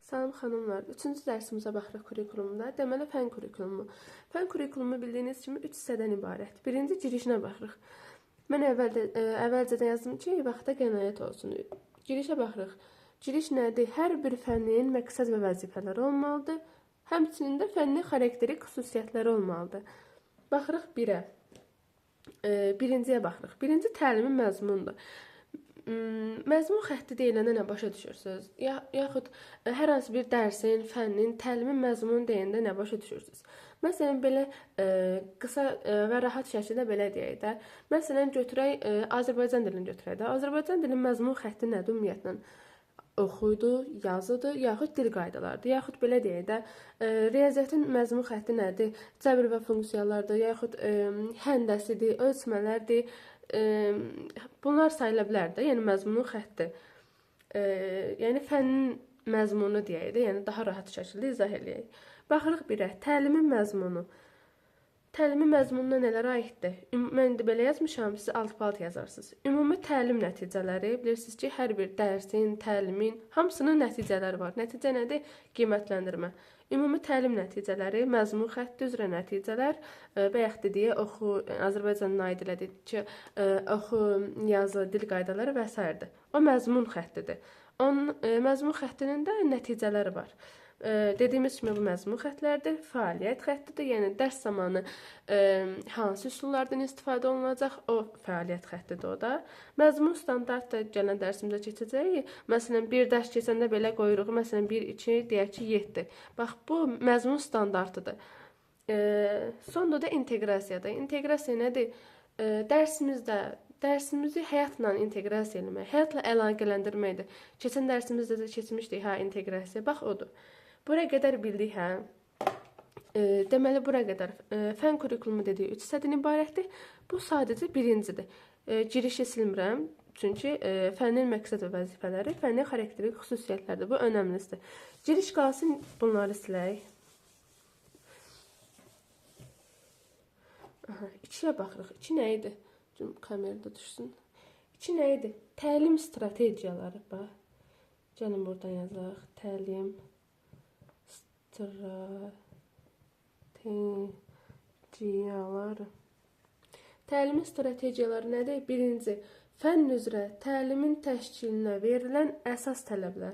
Salam xanımlar, 3-cü dərsimizə baxırıq kurikulumda. Deməli, fən kurikulumu. Fən kurikulumu bildiyiniz kimi 3 hissədən ibarət. Birinci girişinə baxırıq. Mən əvvəlcədən yazdım ki, vaxta qənaət olsun. Girişə baxırıq. Giriş nədir? Hər bir fənnin məqsəd və vəzifələri olmalıdır. Həmçinin də fənnin xarakterik xüsusiyyətləri olmalıdır. Baxırıq 1-ə. Birinciyə baxırıq. Birinci təlimin məzmunudur. Məzmun xətti deyiləndə nə başa düşürsünüz? Yaxud hər hansı bir dərsin, fənnin, təlimin məzmunu deyəndə nə başa düşürsünüz? Məsələn, belə qısa və rahat şəkildə belə deyək də. Məsələn, götürək Azərbaycan dilini götürək də. Azərbaycan dilinin məzmun xətti nədir ümumiyyətlə? Oxuydu, yazıdır, yaxud dil qaydalarıdır. Yaxud belə deyək də, riyaziyyatın məzmun xətti nədir? Cəbr və funksiyalardır, yaxud həndəsidir, ölçmələrdir. Bunlar sayıla bilər də, yəni məzmunun xətti. Yəni fənnin məzmunu deyək də, yəni daha rahat şəkildə izah eləyək. Baxırıq 1-ə, təlimin məzmunu. Təlimin məzmununa nələr aiddir? Mən indi belə yazmışam, siz alt-alt yazarsınız. Ümumi təlim nəticələri, bilirsiniz ki, hər bir dərsin, təlimin, hamısının nəticələri var. Nəticə nədir? Qiymətləndirmə. Ümumi təlim nəticələri, məzmun xətti üzrə nəticələr, bayaq dediyi oxu, Azərbaycanın aid elədik ki, oxu, yazı, dil qaydaları və s. O məzmun xəttidir. Onun məzmun xəttinin də nəticələri var. Dediyimiz kimi bu məzmun xətlərdir, fəaliyyət xəttidir, yəni dərs zamanı hansı üsullardan istifadə olunacaq, o fəaliyyət xəttidir o da. Məzmun standart da gələn dərsimizdə keçəcəyik. Məsələn, bir dərs keçəndə belə qoyuruq, məsələn, 1, 2, deyək ki, 7. Bax, bu məzmun standartıdır. Sonda da inteqrasiyadır. İnteqrasiya nədir? Dərsimizi həyatla inteqrasiya eləmək, həyatla əlaqələndirməkdir. Keçən dərsimizdə də keçmişdik, inteqrasiya. Bax, odur. Bura qədər bildik, Deməli, bura qədər fən kurikulumu dediyi 3 hissədən ibarətdir. Bu sadəcə birincidir. Girişi silmirəm, çünki fənnin məqsəd və vəzifələri, fənnin xarakterik xüsusiyyətlərdir. Bu önəmlisidir. Giriş qalsın, bunları silək. 2-yə baxırıq. 2 nə idi? Kamerada düşsün. 2 nə idi? Təlim strategiyaları. Bax, gəlin buradan yazaq. Təlim strategiyaları. Təlimin strategiyaları nədir? Birinci, fənn üzrə təlimin təşkilinə verilən əsas tələblər.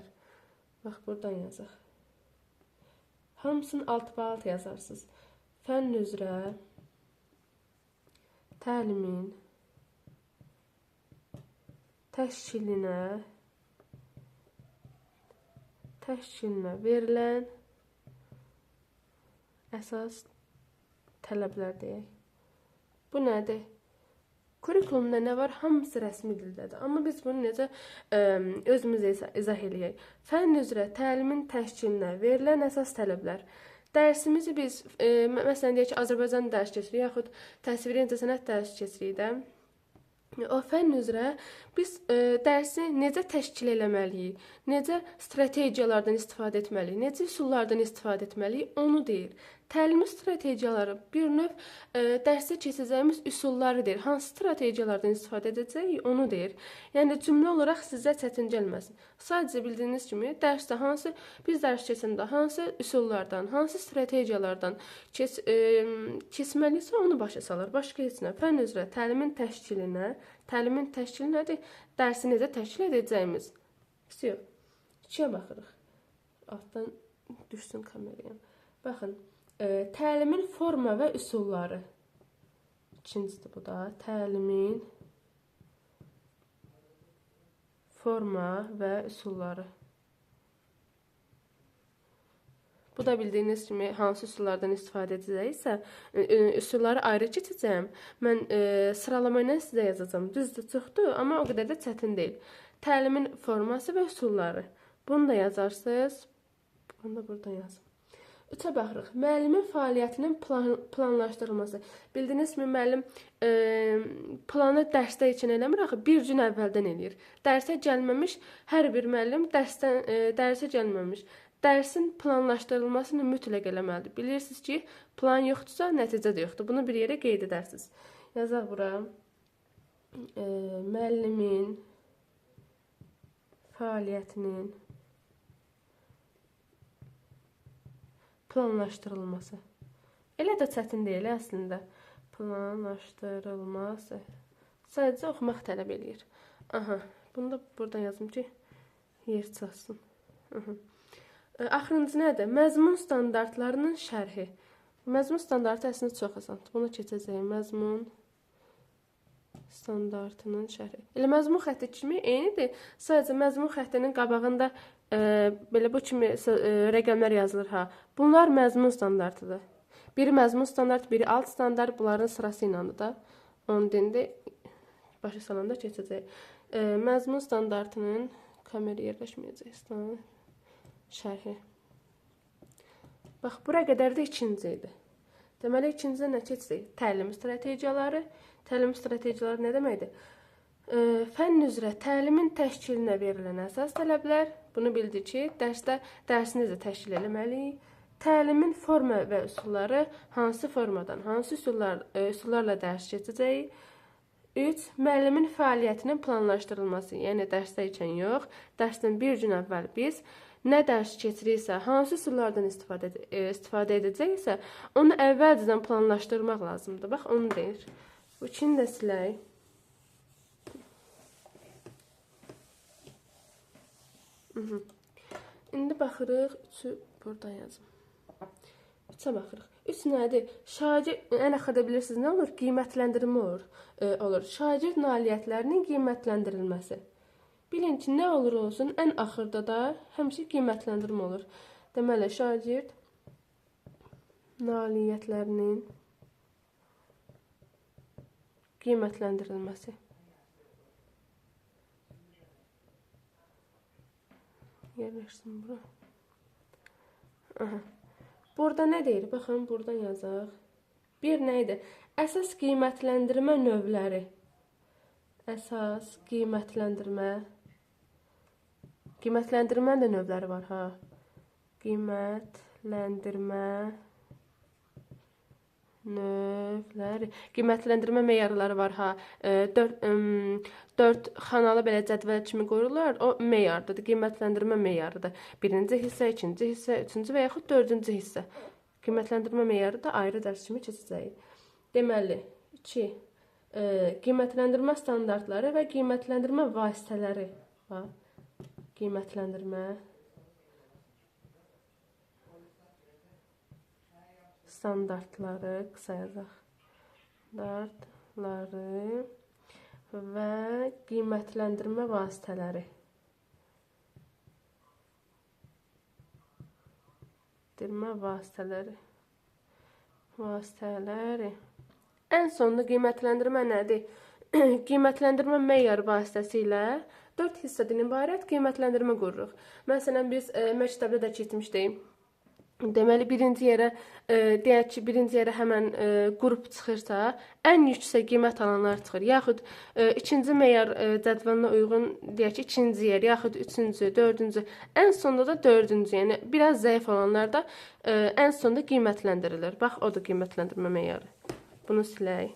Bax, buradan yazaq. Hamısını alt-alt yazarsınız. Fənn üzrə təlimin təşkilinə verilən əsas tələblər deyək. Bu nədir? Kurikulumda nə var? Hamısı rəsmi dildədir. Amma biz bunu necə özümüzə izah eləyək? Fənn üzrə təlimin təşkilinə verilən əsas tələblər. Dərsimizi biz, məsələn, deyək ki, Azərbaycan dərs keçirik, yaxud təsviri incəsənət dərs keçirik də. O fənn üzrə biz dərsi necə təşkil eləməliyik, necə strategiyalardan istifadə etməliyik, necə üsullardan istifadə etməliyik, onu deyir. Təlimi strategiyaları bir növ dərsə keçəcəyimiz üsulları deyir. Hansı strategiyalardan istifadə edəcəyik, onu deyir. Yəni, cümlə olaraq sizə çətin gəlməsin. Sadəcə bildiyiniz kimi, dərsdə biz dərs keçəndə hansı üsullardan, hansı strategiyalardan keçməliysə, onu başa salır. Başqa heç nə. Fənn üzrə təlimin təşkili nədir? Dərsi necə təşkil edəcəyimiz. Yox. 2-yə baxırıq. Altdan düşsün kameraya. Baxın. Təlimin forma və üsulları. İkincisidir bu da. Təlimin forma və üsulları. Bu da bildiyiniz kimi hansı üsullardan istifadə edəcəksə, üsulları ayrı keçəcəm. Mən sıralama ilə sizə yazacağım. Düzdür, çoxdur, amma o qədər də çətin deyil. Təlimin forması və üsulları. Bunu da yazarsınız. Bunu da buradan yazın. 3-ə baxırıq. Müəllimin fəaliyyətinin planlaşdırılması. Bildiyiniz kimi, müəllim planı dərsdə üçün eləmir, axı bir gün əvvəldən eləyir. Dərsə gəlməmiş, hər bir müəllim dərsə gəlməmiş. Dərsin planlaşdırılmasını mütləq eləməlidir. Bilirsiniz ki, plan yoxdursa, nəticə də yoxdur. Bunu bir yerə qeyd edərsiniz. Yazaq bura. Müəllimin fəaliyyətinin Planlaşdırılması. Elə də çətin deyil əslində. Planlaşdırılması. Sadəcə oxumaq tələb eləyir. Aha, bunu da buradan yazım ki, yer çıxsın. Axırıncı nədir? Məzmun standartlarının şərhi. Məzmun standartı əslində çox asandır. Bunu keçəcəyim. Məzmun standartının şərhi. Elə məzmun xətti kimi eynidir. Sadəcə məzmun xəttinin qabağında belə bu kimi rəqəmlər yazılır ha. Bunlar məzmun standartıdır. Biri məzmun standart, biri alt standart. Bunların sırası ilandır da. Onun dində başa salanda keçəcək. Məzmun standartının kamera yerləşməyəcək. Şərhi. Bax, bura qədər də ikinci idi. Deməli, ikincidə nə keçəcək? Təlim strategiyaları. Təlim strategiyaları nə deməkdir? Fənn üzrə təlimin təşkilinə verilən əsas tələblər. Bunu bildik ki, dərsdə dərsinizi təşkil etməliyik. Təlimin forma və üsulları, hansı formadan, hansı üsullarla dərs keçəcək. 3. Müəllimin fəaliyyətinin planlaşdırılması, yəni dərsdə ikən yox, dərsdən bir gün əvvəl biz nə dərs keçiriksə, hansı üsullardan istifadə edəcəksə, onu əvvəlcədən planlaşdırmaq lazımdır. Bax, onu deyir. Bu ikini də silək. İndi baxırıq, 3-ü buradan yazım. 3-ə baxırıq. 3 nədir? Şagird, ən axırda bilirsiniz nə olur? Qiymətləndirmə olur. Şagird nailiyyətlərinin qiymətləndirilməsi. Bilin ki, nə olur olsun, ən axırda da həmişə qiymətləndirmə olur. Deməli, şagird nailiyyətlərinin qiymətləndirilməsi. Yerləşsin bura. Aha. Burada nə deyir? Baxın, buradan yazaq. Bir nə idi? Əsas qiymətləndirmə növləri. Əsas qiymətləndirmə. Qiymətləndirmə də növləri var, ha. Qiymətləndirmə növləri. Qiymətləndirmə meyarları var, ha. 4 xanalı belə cədvəl kimi qoyurlar. O meyardır, qiymətləndirmə meyarıdır. Birinci hissə, ikinci hissə, üçüncü və yaxud dördüncü hissə. Qiymətləndirmə meyarı da ayrı dərs kimi keçəcək. Deməli, 2. Qiymətləndirmə standartları və qiymətləndirmə vasitələri var. Qiymətləndirmə standartları, qısa yazaq. Standartları və qiymətləndirmə vasitələri. Vasitələri. Ən sonunda qiymətləndirmə nədir? Qiymətləndirmə meyar vasitəsilə 4 hissədən ibarət qiymətləndirmə qururuq. Məsələn, biz məktəbdə də keçmişdik. Deməli, birinci yerə, deyək ki, birinci yerə həmən qrup çıxırsa, ən yüksək qiymət alanlar çıxır. Yaxud ikinci meyar cədvəlinə uyğun, deyək ki, ikinci yer, yaxud üçüncü, dördüncü, ən sonunda da dördüncü, yəni biraz zəif olanlar da ən sonunda qiymətləndirilir. Bax, o da qiymətləndirmə meyarı. Bunu silək.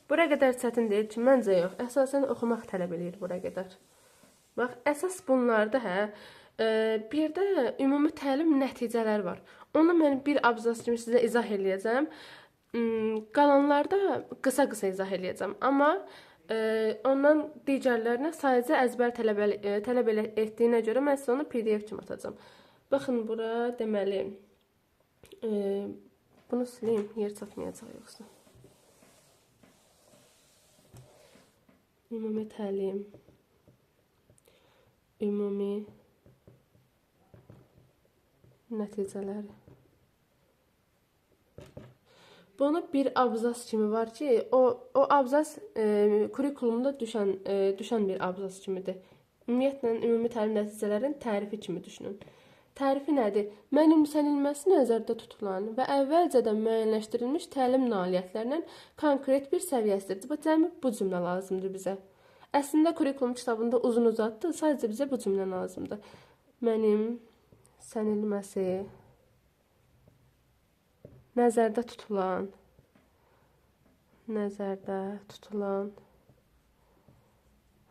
Bura qədər çətin deyil ki, məncə yox. Əsasən oxumaq tələb eləyir bura qədər. Bax, əsas bunlarda, hə. Bir də ümumi təlim nəticələri var. Onu mən bir abzas kimi sizə izah eləyəcəm. Qalanlarda qısa-qısa izah eləyəcəm. Amma ondan digərlərinə sadəcə əzbər tələb etdiyinə görə mən sizə onu PDF kimi atacağım. Baxın, bura deməli, bunu sileyim, yer çatmayacaq yoxsa. Ümumi təlim, ümumi nəticələri. Bunu bir abzas kimi var ki, o abzas kurikulumda düşən bir abzas kimidir. Ümumiyyətlə, ümumi təlim nəticələrinin tərifi kimi düşünün. Tərifi nədir? Mənimsənilməsi nəzərdə tutulan və əvvəlcədən müəyyənləşdirilmiş təlim nailiyyətlərinin konkret bir səviyyəsidir. Bu cümlə lazımdır bizə. Əslində, kurikulum kitabında uzun uzatdı, sadəcə bizə bu cümlə lazımdır. Mənimsənilməsi nəzərdə tutulan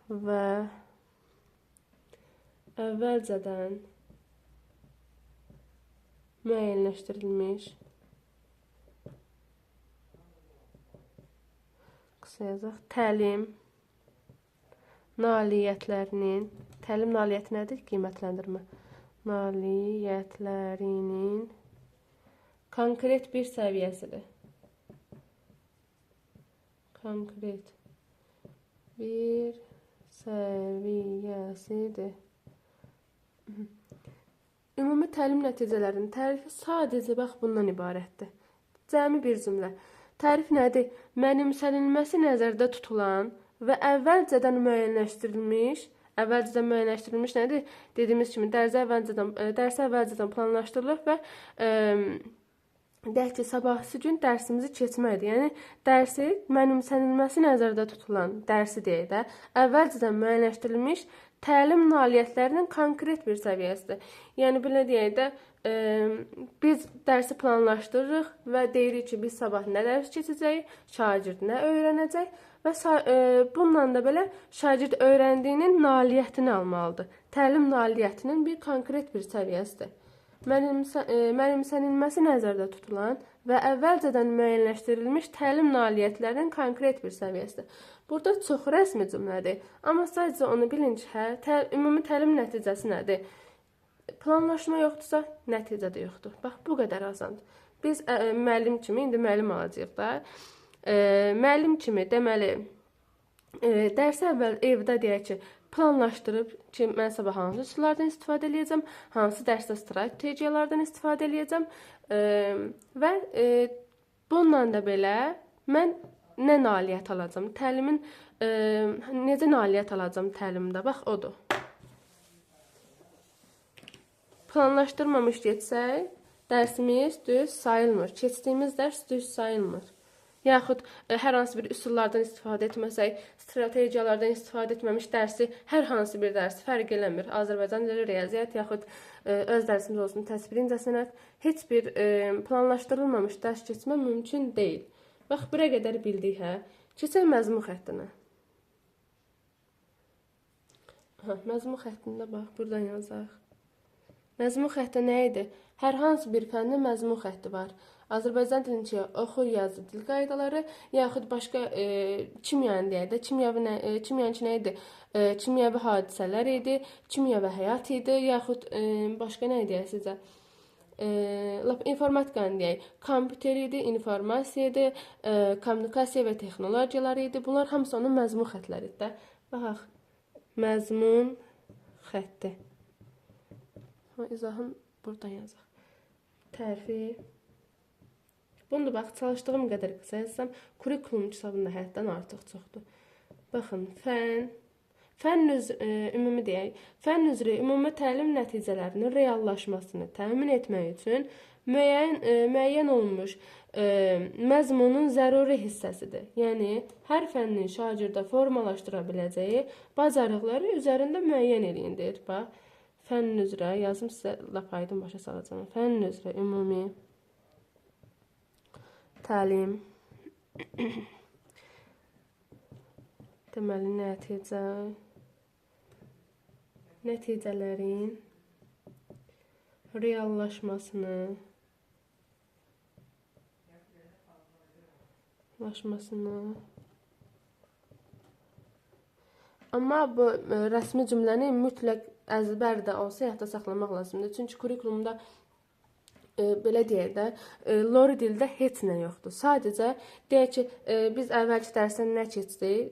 və əvvəlcədən müəyyənləşdirilmiş, qısa yazaq, təlim nailiyyətlərinin, təlim nailiyyəti nədir? Qiymətləndirmə. Nailiyyətlərinin konkret bir səviyyəsidir. Konkret bir səviyyəsidir. Ümumi təlim nəticələrinin tərifi sadəcə bax bundan ibarətdir. Cəmi bir cümlə. Tərif nədir? Mənimsənilməsi nəzərdə tutulan və əvvəlcədən müəyyənləşdirilmiş nədir? Dediyimiz kimi dərs əvvəlcədən planlaşdırılır və deyək ki, sabahsı gün dərsimizi keçməkdir. Yəni, dərsi mənimsənilməsi nəzərdə tutulan dərsi deyək də, əvvəlcədən müəyyənləşdirilmiş təlim nailiyyətlərinin konkret bir səviyyəsidir. Yəni, belə deyək də, biz dərsi planlaşdırırıq və deyirik ki, biz sabah nə dərs keçəcəyik, şagird nə öyrənəcək və bununla da belə şagird öyrəndiyinin nailiyyətini almalıdır. Təlim nailiyyətinin bir konkret bir səviyyəsidir. Mənimsənilməsi nəzərdə tutulan və əvvəlcədən müəyyənləşdirilmiş təlim nailiyyətlərinin konkret bir səviyyəsidir. Burada çox rəsmi cümlədir, amma sadəcə onu bilin ki, ümumi təlim nəticəsi nədir? Planlaşma yoxdursa, nəticə də yoxdur. Bax, bu qədər asandır. Biz müəllim kimi, indi müəllim alacağıq da. Müəllim kimi, deməli, dərsə əvvəl evdə deyək ki, planlaşdırıb ki, mən sabah hansı üsullardan istifadə edəcəm, hansı dərsdə strategiyalardan istifadə edəcəm və bununla da belə mən nə nailiyyət alacam? Təlimin necə nailiyyət alacam təlimdə? Bax, odur. Planlaşdırmamış getsək, dərsimiz düz sayılmır. Keçdiyimiz dərs düz sayılmır. Yaxud hər hansı bir üsullardan istifadə etməsək, strategiyalardan istifadə etməmiş dərsi, hər hansı bir dərsi fərq eləmir. Azərbaycan dili, riyaziyyat, yaxud öz dərsimiz olsun, təsvir incəsənət, heç bir planlaşdırılmamış dərs keçmə mümkün deyil. Bax, birə qədər bildik, hə? Keçək məzmun xəttinə. Məzmun xəttində, bax, buradan yazaq. Məzmun xətti nə idi? Hər hansı bir fənnin məzmun xətti var. Azərbaycan dilində oxu, yazı, dil qaydaları, yaxud başqa kimyanı deyək də, kimyanın ki nə idi? Kimyəvi hadisələr idi, kimyəvi həyat idi, yaxud başqa nə deyək sizə? İnformatikanı deyək, kompüter idi, informasiya idi, kommunikasiya və texnologiyalar idi. Bunlar hamısı onun məzmun xətləridir də. Baxaq, məzmun xətti. İzahın buradan yazaq. Tərifi. Bunu da bax, çalışdığım qədər qısa yazsam, kurikulum kitabında həddən artıq çoxdur. Baxın, fənn ümumi deyək, fənn üzrə ümumi təlim nəticələrinin reallaşmasını təmin etmək üçün müəyyən olunmuş məzmunun zəruri hissəsidir. Yəni, hər fənnin şagirdə formalaşdıra biləcəyi bacarıqları üzərində müəyyən eləyindir. Bax, fənn üzrə, yazım sizə lap aydın başa salacağım. Fənn üzrə ümumi təlim deməli nəticələrin reallaşmasını amma bu rəsmi cümləni mütləq əzbərdə olsa yadda saxlamaq lazımdır. Çünki kurikulumda belə deyək də, lori dildə heç nə yoxdur. Sadəcə deyək ki, biz əvvəlki dərsdən nə keçdik?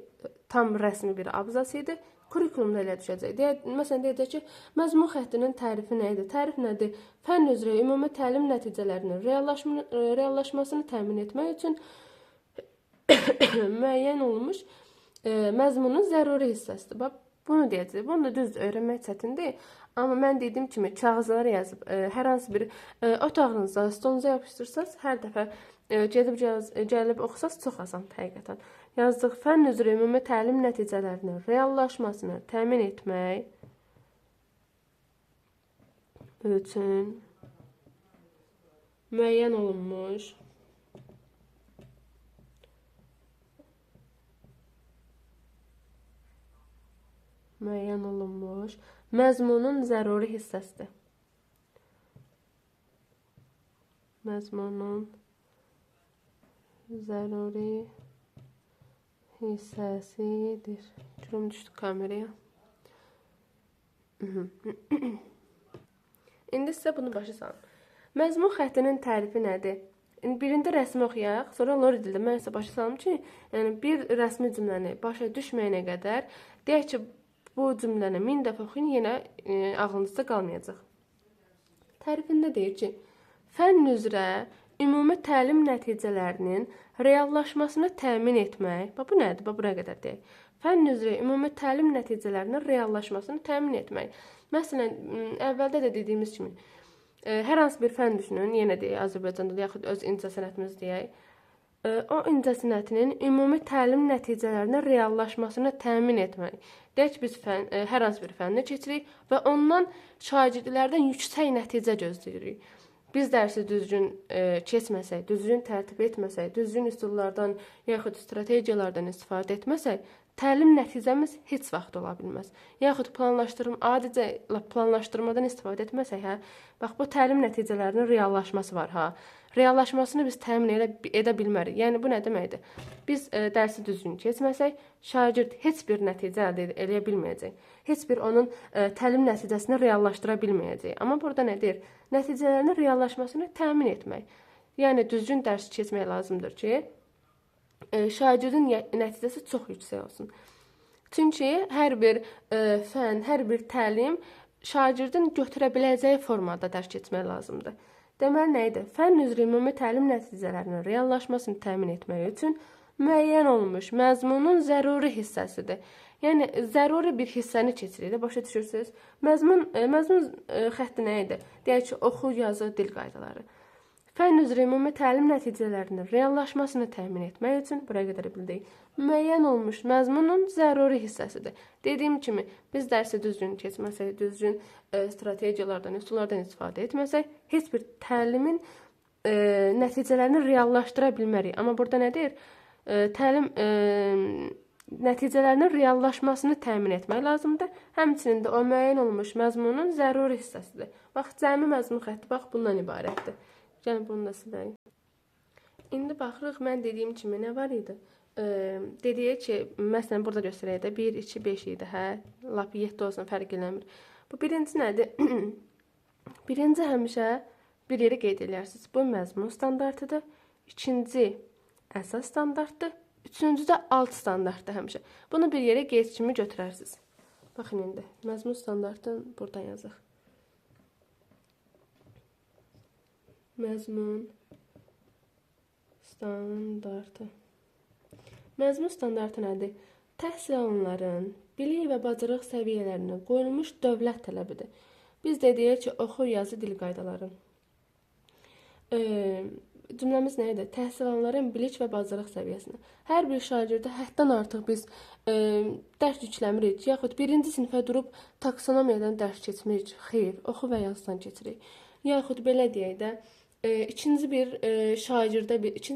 Tam rəsmi bir abzas idi. Kurikulumda elə düşəcək. Məsələn, deyəcək ki, məzmun xəttinin tərifi nə idi? Tərif nədir? Fənn üzrə ümumi təlim nəticələrinin reallaşmasını təmin etmək üçün müəyyən olunmuş məzmunun zəruri hissəsidir. Bax, bunu deyəcək. Bunu da düz öyrənmək çətindir. Amma mən dediyim kimi kağızlara yazıb, hər hansı bir otağınıza, stolunuza yapışdırsanız, hər dəfə gəlib oxusaz çox asandır həqiqətən. Yazdıq, fənn üzrə ümumi təlim nəticələrinin reallaşmasını təmin etmək üçün müəyyən olunmuş məzmunun zəruri hissəsidir. məzmunun zəruri hissəsidir. Cürüm düşdü kameraya. İndi sizə bunu başa salın. Məzmun xəttinin tərifi nədir? Birində rəsmi oxuyaq, sonra lor dildə mən sizə başa salım ki, yəni bir rəsmi cümləni başa düşməyənə qədər deyək ki, bu cümləni 1000 dəfə oxuyun, yenə ağlınızda qalmayacaq. Tərifində deyir ki, fənn üzrə ümumi təlim nəticələrinin reallaşmasını təmin etmək. Bu nədir? Bura qədər deyək. Fənn üzrə ümumi təlim nəticələrinin reallaşmasını təmin etmək. Məsələn, əvvəldə də dediyimiz kimi, hər hansı bir fənn düşünün, yenə deyək, Azərbaycanda yaxud öz incəsənətimiz deyək. O incəsənətinin ümumi təlim nəticələrinin reallaşmasını təmin etmək. Deyək ki, biz hər hansı bir fənni keçirik və ondan şagirdlərdən yüksək nəticə gözləyirik. Biz dərsi düzgün keçməsək, düzgün tərtib etməsək, düzgün üsullardan yaxud strategiyalardan istifadə etməsək, təlim nəticəmiz heç vaxt ola bilməz. Yaxud adicə planlaşdırmadan istifadə etməsək, bax bu təlim nəticələrinin reallaşması var, reallaşmasını biz təmin edə bilmərik. Yəni bu nə deməkdir? Biz dərsi düzgün keçməsək, şagird heç bir nəticə əldə edə bilməyəcək. Heç bir onun təlim nəticəsini reallaşdıra bilməyəcək. Amma burada nə deyir? Nəticələrinin reallaşmasını təmin etmək. Yəni düzgün dərs keçmək lazımdır ki, şagirdin nəticəsi çox yüksək olsun. Çünki hər bir fənn, hər bir təlim şagirdin götürə biləcəyi formada dərs keçmək lazımdır. Deməli nə idi? Fənn üzrə ümumi təlim nəticələrinin reallaşmasını təmin etmək üçün müəyyən olmuş məzmunun zəruri hissəsidir. Yəni zəruri bir hissəni keçirir, başa düşürsünüz? Məzmun xətti nə idi? Deyək ki, oxu, yazı, dil qaydaları. Fənn üzrə ümumi təlim nəticələrinin reallaşmasını təmin etmək üçün, buraya qədər bildik, müəyyən olmuş məzmunun zəruri hissəsidir. Dediyim kimi, biz dərsi düzgün keçməsək, düzgün strategiyalardan, üsullardan istifadə etməsək, heç bir təlimin nəticələrini reallaşdıra bilmərik. Amma burada nə deyir? Təlim nəticələrinin reallaşmasını təmin etmək lazımdır. Həmçinin də o müəyyən olmuş məzmunun zəruri hissəsidir. Bax, cəmi məzmun xətti bax bundan ibarətdir. Yəni bunu da siləyim. İndi baxırıq, mən dediyim kimi nə var idi? Dediyək ki, məsələn burada göstərək də 1, 2, 5 idi, lap 7 olsun, fərq eləmir. Bu birinci nədir? Birinci həmişə bir yeri qeyd edərsiniz. Bu məzmun standartıdır. İkinci əsas standartdır. Üçüncü də alt standartdır həmişə. Bunu bir yerə qeyd kimi götürərsiniz. Baxın indi, məzmun standartını buradan yazıq. Məzmun standartı. Məzmun standartı nədir? Təhsil alınanların bilik və bacarıq səviyyələrinə qoyulmuş dövlət tələbidir. Biz də deyək ki, oxu, yazı, dil qaydaları. Cümləmiz nə idi? Təhsil alanların bilik və bacarıq səviyyəsinə. Hər bir şagirdə həddən artıq biz dərs yükləmirik, yaxud birinci sinifə durub taksonomiyadan dərs keçmirik. Xeyr, oxu və yazıdan keçirik. Yaxud belə deyək də, ikinci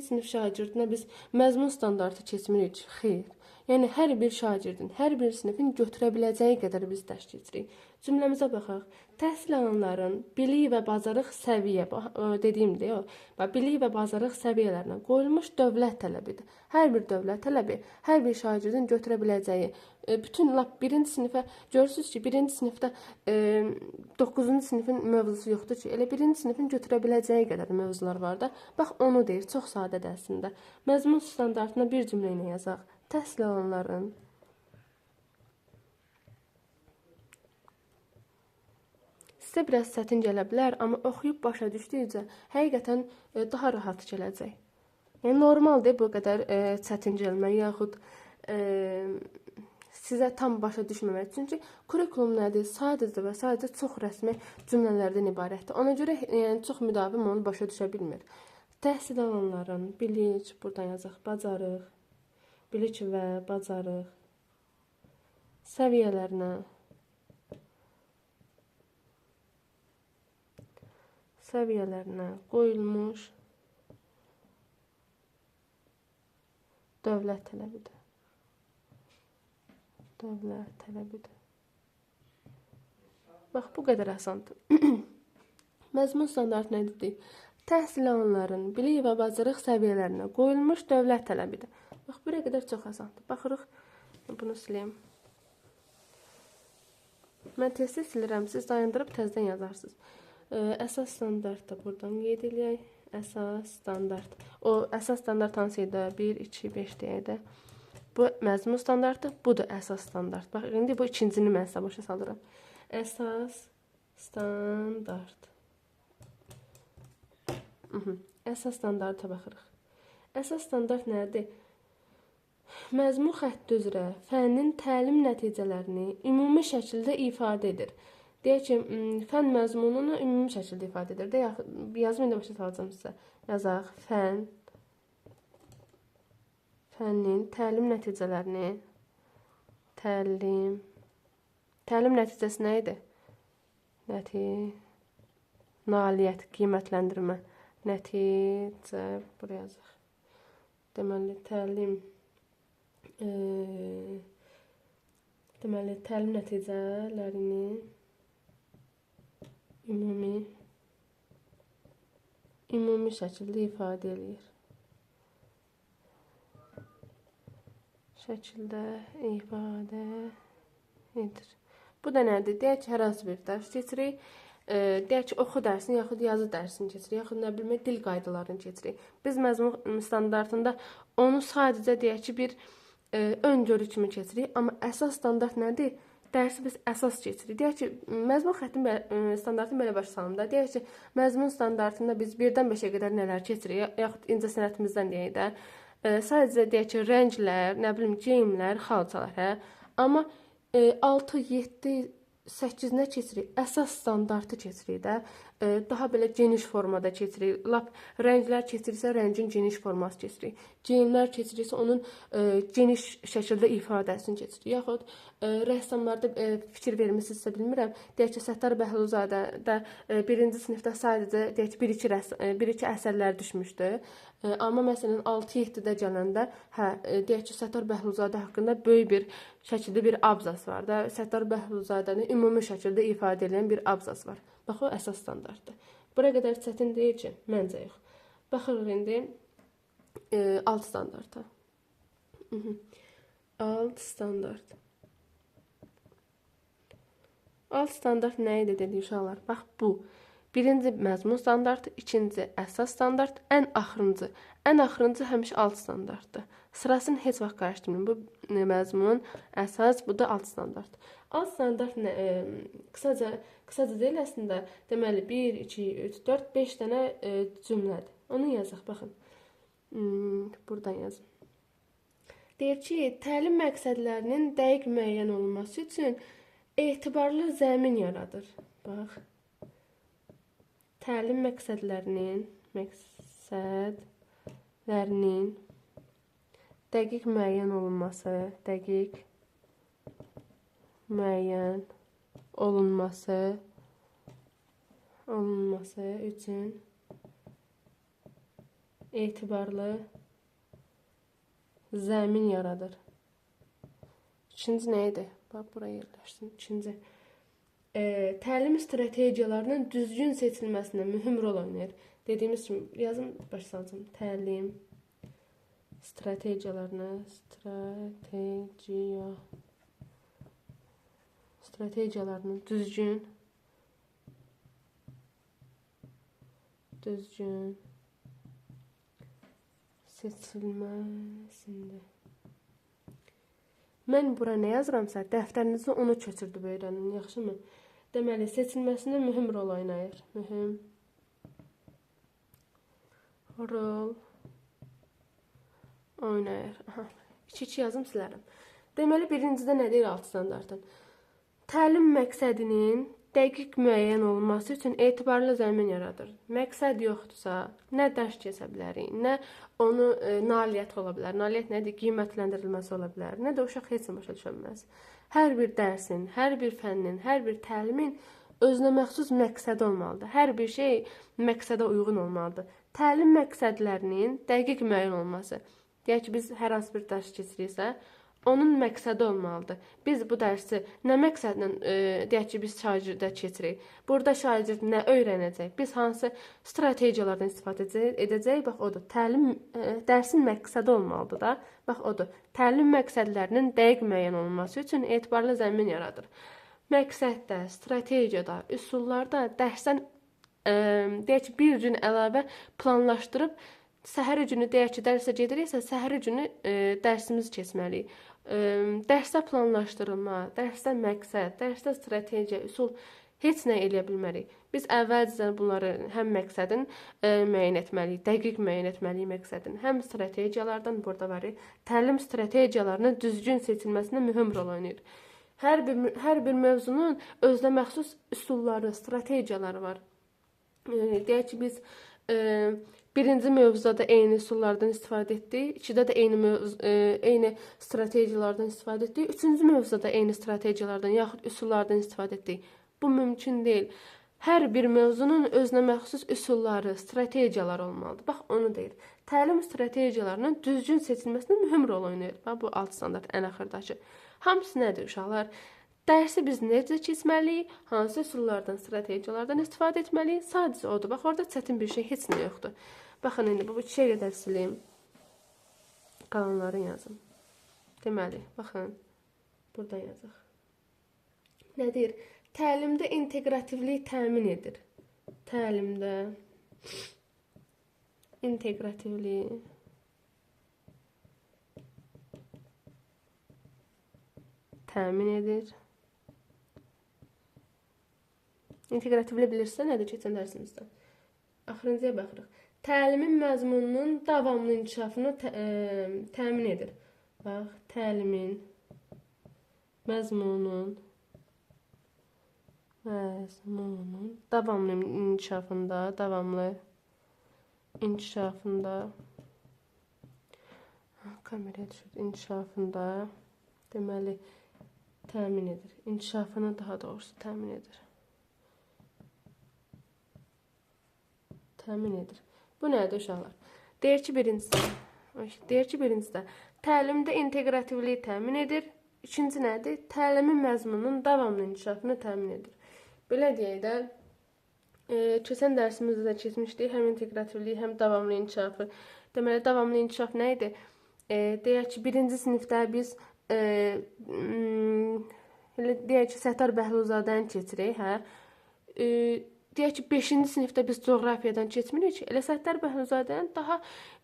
sinif şagirdinə biz məzmun standartı keçmirik. Xeyr. Yəni hər bir şagirdin, hər bir sinifin götürə biləcəyi qədər biz dərs keçirik. Cümləmizə baxaq. Təhsil alanların bilik və bacarıq səviyyə, dediyimdir o, bilik və bacarıq səviyyələrinə qoyulmuş dövlət tələbidir. Hər bir dövlət tələbi, hər bir şagirdin götürə biləcəyi, bütün lap birinci sinifə, görürsünüz ki, birinci sinifdə 9-cu sinifin mövzusu yoxdur ki, elə birinci sinifin götürə biləcəyi qədər mövzular var da. Bax, onu deyir, çox sadədir əslində. Məzmun standartına bir cümlə ilə yazaq. Təhsil alanların sizə biraz çətin gələ bilər, amma oxuyub başa düşdükcə həqiqətən daha rahat gələcək. Yəni normaldır bu qədər çətin gəlmək, yaxud sizə tam başa düşməmək. Çünki kurikulum nədir? Sadəcə və sadəcə çox rəsmi cümlələrdən ibarətdir. Ona görə çox müdavim onu başa düşə bilmir. Təhsil alanların bilik, buradan yazaq, bacarıq, bilik və bacarıq səviyyələrinə qoyulmuş dövlət tələbidir. Bax, bu qədər asandır. Məzmun standartı nə dedik? Təhsil alanların bilik və bacarıq səviyyələrinə qoyulmuş dövlət tələbidir. Bax, buraya qədər çox asandır. Baxırıq, bunu sileyim. Mən tez-tez silirəm, siz dayandırıb təzdən yazarsınız. Əsas standart da buradan qeyd edək. Əsas standart. O, əsas standart hansıydı? 1, 2, 5 deyək də. Bu məzmun standartı, bu da əsas standart. Bax, indi bu ikincini mən sizə başa salıram. Əsas standart. Əsas standarta baxırıq. Əsas standart nədir? Məzmun xətti üzrə fənnin təlim nəticələrini ümumi şəkildə ifadə edir. Deyək ki, fən məzmununu ümumi şəkildə ifadə edir. Yazım indi başa salacağım sizə. Yazaq, fənnin təlim nəticələrini, təlim nəticəsi nə idi? Nailiyyət, qiymətləndirmə. Nəticə, buraya yazaq. Deməli, təlim nəticələrini ümumi şəkildə ifadə edir. Bu da nədir? Deyək ki, hər hansı bir dərs keçirik. Deyək ki, oxu dərsini, yaxud yazı dərsini keçirik, yaxud nə bilmək, dil qaydalarını keçirik. Biz məzmun standartında onu sadəcə deyək ki, bir öngörü kimi keçirik. Amma əsas standart nədir? Dərsi biz əsas keçirik. Deyək ki, məzmun xəttinin standartını belə başa salım da. Deyək ki, məzmun standartında biz 1-dən 5-ə qədər nələr keçirik, yaxud incəsənətimizdən deyək də. Sadəcə deyək ki, rənglər, nə bilim, geyimlər, xalçalar, hə? Amma 6, 7, 8-nə keçirik, əsas standartı keçirik də, daha belə geniş formada keçirik, lap rənglər keçiriksə, rəngin geniş forması keçirik, geyimlər keçiriksə, onun geniş şəkildə ifadəsini keçirik, yaxud rəssamlarda fikir vermişsinizsə bilmirəm, deyək ki, Səttar Bəhlulzadə də 1-ci sinifdə sadəcə deyək ki, 1-2 əsərlər düşmüşdü, amma məsələn 6-7-də gələndə, deyək ki, Səttar Bəhlulzadə haqqında böyük bir şəkildə bir abzas var da, Səttar Bəhlulzadəni ümumi şəkildə ifadə edən bir abzas var. Bax, o əsas standartdır. Bura qədər çətin deyil ki, məncə yox. Baxırıq indi alt standarta. Alt standart. Alt standart nə idi dedik uşaqlar? Bax, bu. Birinci məzmun standartı, ikinci əsas standart, ən axırıncı həmişə alt standartdır. Sırasını heç vaxt qarışdırmayın. Bu məzmun, əsas, bu da alt standart. Alt standart qısaca deyil əslində. Deməli, 1, 2, 3, 4, 5 dənə cümlədir. Onu yazaq, baxın. Buradan yazın. Deyir ki, təlim məqsədlərinin dəqiq müəyyən olunması üçün etibarlı zəmin yaradır. Bax. Təlim məqsədlərinin dəqiq müəyyən olunması üçün etibarlı zəmin yaradır. İkinci nə idi? Bax, buraya yerləşsin. İkinci. Təlim strategiyalarının düzgün seçilməsində mühüm rol oynayır. Dediyimiz kimi, yazım başa salacağım. Təlim strategiyalarının düzgün seçilməsində. Mən bura nə yazıramsa, dəftərinizə onu köçürdüb öyrənin, yaxşımı? Deməli, seçilməsində mühüm rol oynayır. Mühüm rol oynayır. 2-2 yazım silərəm. Deməli, birincidə nə deyir alt standartın? Təlim məqsədinin dəqiq müəyyən olunması üçün etibarlı zəmin yaradır. Məqsəd yoxdursa, nə dərs keçə bilərik, nə onu nailiyyət ola bilər. Nailiyyət nədir? Qiymətləndirilməsi ola bilər. Nə də uşaq heç nə başa düşə bilməz. Hər bir dərsin, hər bir fənnin, hər bir təlimin özünə məxsus məqsədi olmalıdır. Hər bir şey məqsədə uyğun olmalıdır. Təlim məqsədlərinin dəqiq müəyyən olması. Deyək ki, biz hər hansı bir dərs keçiriksə, onun məqsədi olmalıdır. Biz bu dərsi nə məqsədlə deyək ki, biz şagirdə keçirik. Burada şagird nə öyrənəcək? Biz hansı strategiyalardan istifadə edəcəyik? Bax odur. Təlim dərsin məqsədi olmalıdır da. Bax odur. Təlim məqsədlərinin dəqiq müəyyən olunması üçün etibarlı zəmin yaradır. Məqsəddə, strategiyada, üsullarda dərsdən deyək ki, bir gün əlavə planlaşdırıb səhər günü deyək ki, dərsə gediriksə, səhər günü dərsimizi keçməliyik. Dərsdə planlaşdırılma, dərsdə məqsəd, dərsdə strategiya, üsul heç nə eləyə bilmərik. Biz əvvəlcədən bunları həm məqsədin müəyyən etməliyik, dəqiq müəyyən etməliyik məqsədin, həm strategiyalardan burada var. Təlim strategiyalarının düzgün seçilməsində mühüm rol oynayır. Hər bir mövzunun özünə məxsus üsulları, strategiyaları var. Deyək ki, biz birinci mövzuda da eyni üsullardan istifadə etdik, ikidə də eyni strategiyalardan istifadə etdik, üçüncü mövzuda da eyni strategiyalardan yaxud üsullardan istifadə etdik. Bu mümkün deyil. Hər bir mövzunun özünə məxsus üsulları, strategiyaları olmalıdır. Bax, onu deyir. Təlim strategiyalarının düzgün seçilməsində mühüm rol oynayır. Bax, bu alt standart ən axırdakı. Hamısı nədir uşaqlar? Dərsi biz necə keçməliyik? Hansı üsullardan, strategiyalardan istifadə etməliyik? Sadəcə odur. Bax, orada çətin bir şey heç nə yoxdur. Baxın, indi bu 2-yə qədər sileyim. Qalanları yazım. Deməli, baxın, burada yazıq. Nə deyir? Təlimdə inteqrativlik təmin edir. Təlimdə inteqrativlik təmin edir. İnteqrativli bilirsə, nədir keçən dərsimizdə? Axırıncıya baxırıq. Təlimin məzmununun davamlı inkişafını təmin edir. Bax, təlimin məzmununun davamlı inkişafında kameraya düşür, inkişafında deməli təmin edir. İnkişafını daha doğrusu təmin edir. Təmin edir. Bu nədir uşaqlar? Deyir ki, birincisi təlimdə inteqrativliyi təmin edir. İkinci nədir? Təlimin məzmununun davamlı inkişafını təmin edir. Belə deyək də, keçən dərsimizdə də keçmişdik, həm inteqrativliyi, həm davamlı inkişafı. Deməli, davamlı inkişaf nə idi? Deyək ki, birinci sinifdə biz deyək ki, Səttar Bəhluzadəni keçirik, hə? Deyək ki, 5-ci sinifdə biz coğrafiyadan keçmirik ki, elə Səttar Bəhluzadənin daha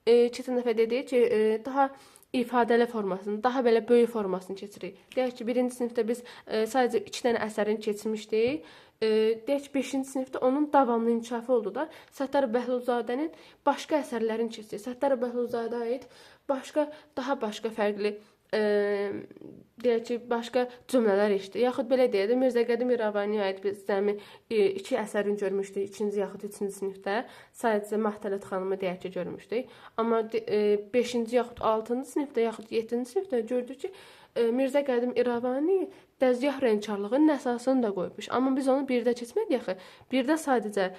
keçən dəfə dedik ki, daha ifadəli formasını, daha belə böyük formasını keçirik. Deyək ki, 1-ci sinifdə biz sadəcə 2 dənə əsərini keçmişdik. Deyək ki, 5-ci sinifdə onun davamlı inkişafı oldu da. Səttar Bəhluzadənin başqa əsərlərini keçdik. Səttar Bəhluzadəyə aid daha başqa fərqli deyək ki, başqa cümlələr eşitdik. Yaxud belə deyək də, Mirzə Qədim İrəvaniyə aid biz cəmi 2 əsərini görmüşdük 2-ci yaxud 3-cü sinifdə. Sadəcə Məhtələt xanımı deyək ki, görmüşdük. Amma 5-ci yaxud 6-cı sinifdə yaxud 7-ci sinifdə gördük ki, Mirzə Qədim İrəvani dəzgah rəngkarlığının əsasını da qoymuş. Amma biz onu birdə keçmədik axı. Birdə sadəcə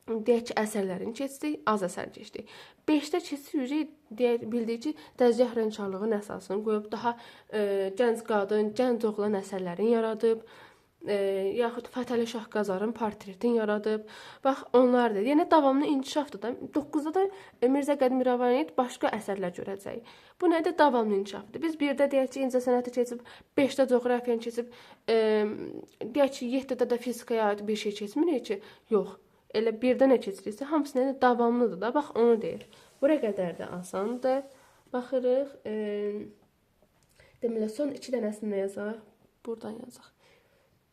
deyək ki, əsərlərini keçdik, az əsər keçdik. 5-də keçdik, bildik ki, dəzgah rəngkarlığının əsasını qoyub, daha gənc qadın, gənc oğlan əsərlərini yaradıb, yaxud Fətəli Şah Qazarın portretini yaradıb. Bax, onlardır. Yəni, davamlı inkişafdır da. 9-da da Mirzə Qədim İrəvaniyə başqa əsərlər görəcəyik. Bu nədir? Davamlı inkişafdır. Biz 1-də deyək ki, incəsənəti keçib, 5-də coğrafiyanı keçib, deyək ki, 7-də də fizikaya aid bir şey keçmirik ki, yox. Elə birdə nə keçiriksə, hamısı nədir? Davamlıdır da. Bax, onu deyir. Buraya qədər də asandır. Baxırıq. Deməli, son 2 dənəsində yazaq. Buradan yazaq.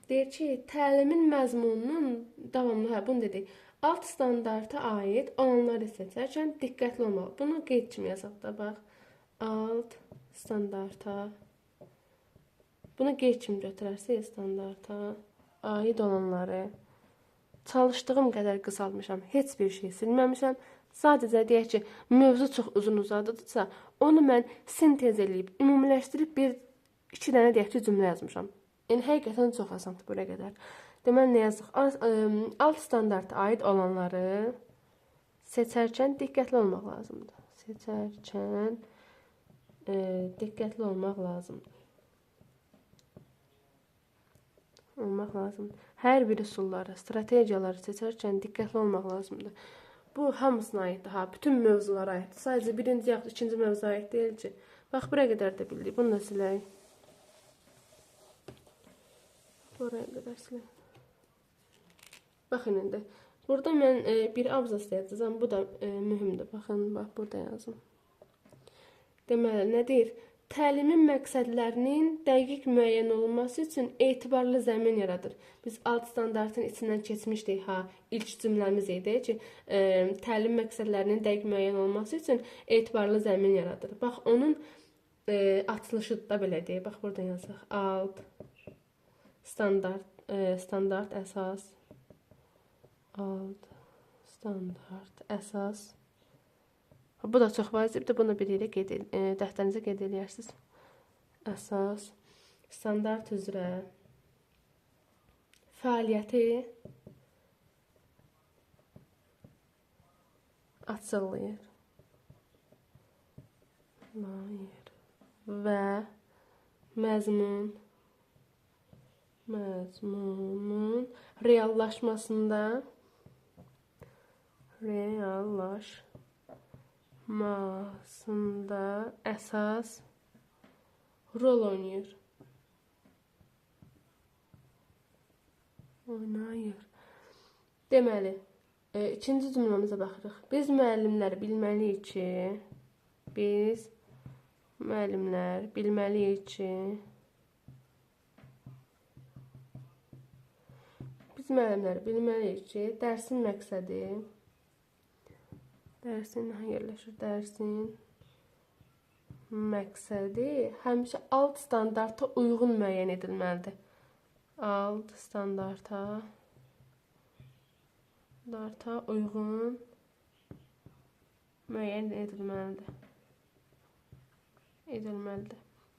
Deyir ki, təlimin məzmununun davamlı, bunu dedik. Alt standarta aid olanları seçərkən diqqətli olmalı. Bunu qeyd kimi yazaq da, bax. Alt standarta. Bunu qeyd kimi götürərsək, standarta aid olanları. Çalışdığım qədər qısalmışam, heç bir şey silməmişəm. Sadəcə deyək ki, mövzu çox uzun uzadıdırsa, onu mən sintez eləyib, ümumiləşdirib 2 dənə deyək ki, cümlə yazmışam. Yəni, həqiqətən çox asandır buraya qədər. Deməli, nə yazıq? Alt standarta aid olanları seçərkən diqqətli olmaq lazımdır. Seçərkən diqqətli olmaq lazımdır. Hər bir üsulları, strategiyaları seçərkən diqqətli olmaq lazımdır. Bu hamısına aiddir, bütün mövzulara aiddir. Sadəcə birinci yaxud ikinci mövzuya aid deyil ki. Bax, buraya qədər də bildik. Bunu da silək. Buraya qədər silək. Baxın indi. Burada mən bir abzas yazacağam. Bu da mühümdür. Baxın, bax, burada yazım. Deməli, nə deyir? Təlimin məqsədlərinin dəqiq müəyyən olunması üçün etibarlı zəmin yaradır. Biz alt standartın içindən keçmişdik, ilk cümləmiz idi ki, təlim məqsədlərinin dəqiq müəyyən olması üçün etibarlı zəmin yaradır. Bax, onun açılışı da belə deyək. Bax, burada yazaq. Alt standart əsas. Alt standart əsas. Bu da çox vacibdir. Bunu bir yerə dəftərinizə qeyd edirsiniz. Əsas standart üzrə fəaliyyəti açıqlayır. Və məzmunun reallaşmasında əsas rol oynayır. Deməli, ikinci cümləmizə baxırıq. Biz müəllimlər bilməliyik ki, dərsin məqsədi həmişə alt standarta uyğun müəyyən edilməlidir. Alt standarta uyğun müəyyən edilməlidir.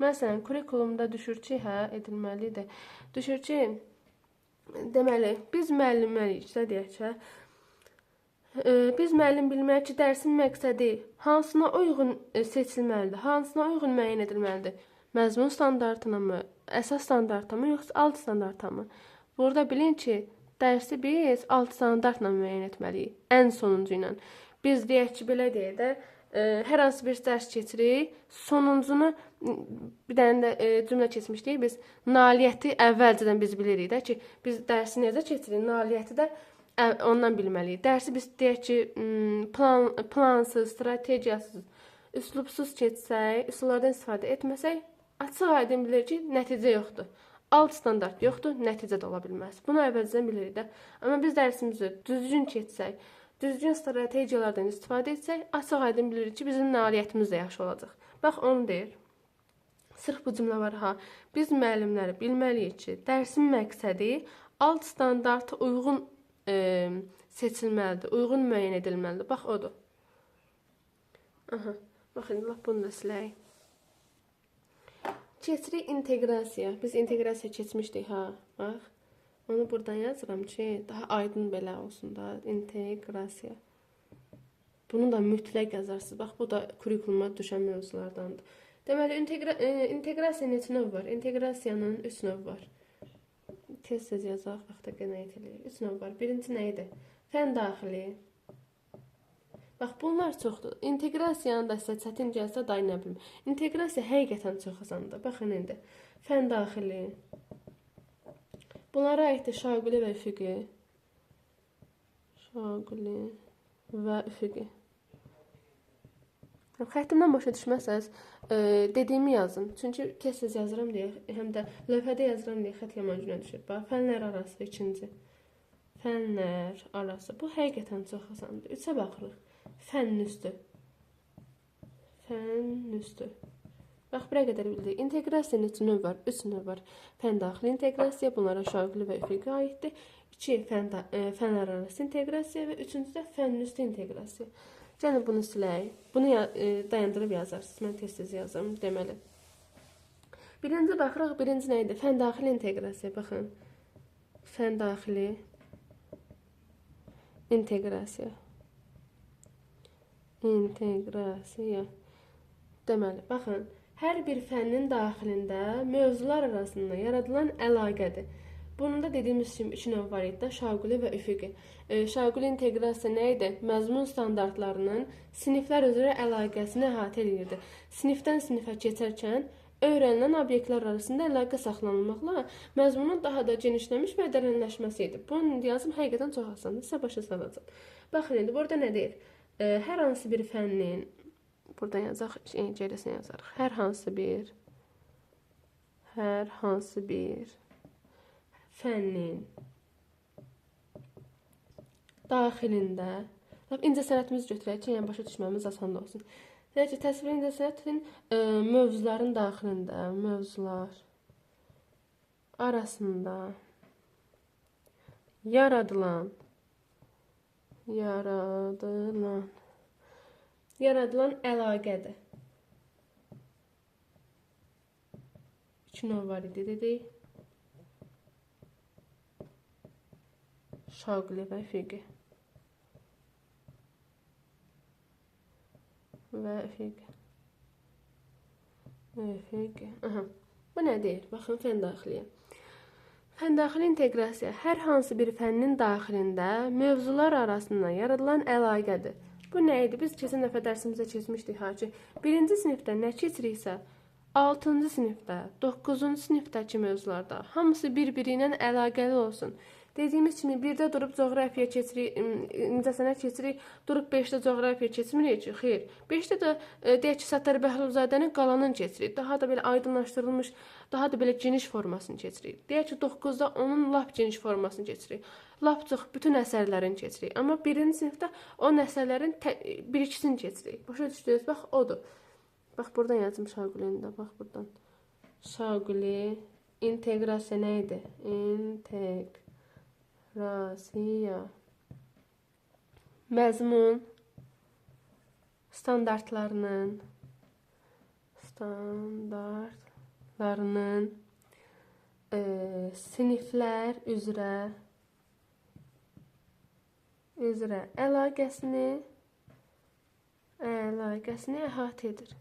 Məsələn, kurikulumda düşür ki, edilməlidir. Düşür ki, deməli, biz müəllimləriyik, deyək ki, biz müəllim bilməliyik ki, dərsin məqsədi hansına uyğun seçilməlidir, hansına uyğun müəyyən edilməlidir. Məzmun standartına mı, əsas standartına mı, yoxsa alt standartına mı? Burada bilin ki, dərsi biz alt standartla müəyyən etməliyik, ən sonuncu ilə. Biz deyək ki, belə deyək də, hər hansı bir dərs keçirik, sonuncunu, bir dənə də cümlə keçmişdik, biz nailiyyəti əvvəlcədən biz bilirik də ki, biz dərsi necə keçirik, nailiyyəti də ondan bilməliyik. Dərsi biz deyək ki, plansız, strategiyasız, üslubsuz keçsək, üsullardan istifadə etməsək, açıq aydın bilir ki, nəticə yoxdur. Alt standart yoxdur, nəticə də ola bilməz. Bunu əvvəlcədən bilirik də. Amma biz dərsimizi düzgün keçsək, düzgün strategiyalardan istifadə etsək, açıq aydın bilirik ki, bizim nailiyyətimiz də yaxşı olacaq. Bax, onu deyir. Sırf bu cümlə var, biz müəllimləri bilməliyik ki, dərsin məqsədi alt standarta uyğun seçilməlidir, uyğun müəyyən edilməlidir. Bax, odur. Baxın, bunu da silək. Keçirik inteqrasiya. Biz inteqrasiya keçmişdik, bax. Onu buradan yazıram ki, daha aydın belə olsun da, inteqrasiya. Bunu da mütləq yazarsınız. Bax, bu da kurikuluma düşən mövzulardandır. Deməli, inteqrasiya neçə növ var? İnteqrasiyanın 3 növ var. Tez-tez yazaq, vaxta qənaət edirik. 3 növ var. Birinci nə idi? Fən daxili. Bax, bunlar çoxdur. İnteqrasiyanı da sizə çətin gəlsə, nə bilim. İnteqrasiya həqiqətən çox asandır. Baxın indi. Fən daxili. Bunlara aiddir şaquli və üfüqi. Xəttimdən başa düşməsəz, dediyimi yazın. Çünki tez-tez yazıram deyə, həm də lövhədə yazıram deyə xət yaman günə düşür. Bax, fənlər arası ikinci. Fənlər arası. Bu həqiqətən çox asandır. 3-ə baxırıq. Fənn üstü. Bax, buraya qədər bildik. İnteqrasiyanın 3 növ var, 3 növ var. Fən daxili inteqrasiya, bunlara şaquli və üfüqi aiddir. 2 fənlər arası inteqrasiya və 3-cü də fənn üstü inteqrasiya. Gəlin bunu silək. Bunu dayandırıb yazarsınız. Mən tez-tez yazım. Deməli. Birinci baxırıq. Birinci nə idi? Fən daxili inteqrasiya. Baxın. Fən daxili inteqrasiya. Deməli, baxın, hər bir fənnin daxilində mövzular arasında yaradılan əlaqədir. Bunun da dediyimiz kimi 3 növ var idi, şaquli və üfüqi. Şaquli inteqrasiya nə idi? Məzmun standartlarının siniflər üzrə əlaqəsini əhatə edirdi. Sinifdən sinifə keçərkən öyrənilən obyektlər arasında əlaqə saxlanılmaqla məzmunun daha da genişləmiş və dərinləşməsi idi. Bunu yazım həqiqətən çox asandır, sizə başa salacağam. Baxın, indi burada nə deyir? Hər hansı bir fənnin, buradan yazaq, gerisinə yazarıq. Hər hansı bir fənnin daxilində, incəsənətimizi götürək ki, yəni başa düşməyimiz asan olsun. Deyək ki, təsviri incəsənətin mövzuların daxilində, mövzular arasında yaradılan əlaqədir. 2 növ var idi, dedik. Şaquli və üfüqi. Aha. Bu nə deyir? Baxın, fən daxiliyə. Fəndaxili inteqrasiya hər hansı bir fənnin daxilində mövzular arasında yaradılan əlaqədir. Bu nə idi? Biz keçən dəfə dərsimizdə keçmişdik ha ki, 1-ci sinifdə nə keçiriksə, 6-cı sinifdə, 9-cu sinifdəki mövzularda hamısı bir-biri ilə əlaqəli olsun. Dediyimiz kimi 1-də durub coğrafiya keçirik, incəsənət keçirik, durub 5-də coğrafiya keçmirik ki, xeyr. 5-də də deyək ki, Səttar Bəhlulzadənin qalanını keçirik. Daha da belə aydınlaşdırılmış, daha da belə geniş formasını keçirik. Deyək ki, 9-da onun lap geniş formasını keçirik. Lap çox bütün əsərlərini keçirik. Amma 1-ci sinifdə o əsərlərin 1-2-sini keçirik. Başa düşdünüz? Bax, odur. Bax, buradan yazım şaqulini də. Bax, buradan. Şaquli, inteqrasiya nə idi? Inteqrasiya. Məzmun standartlarının siniflər üzrə əlaqəsini əhatə edir.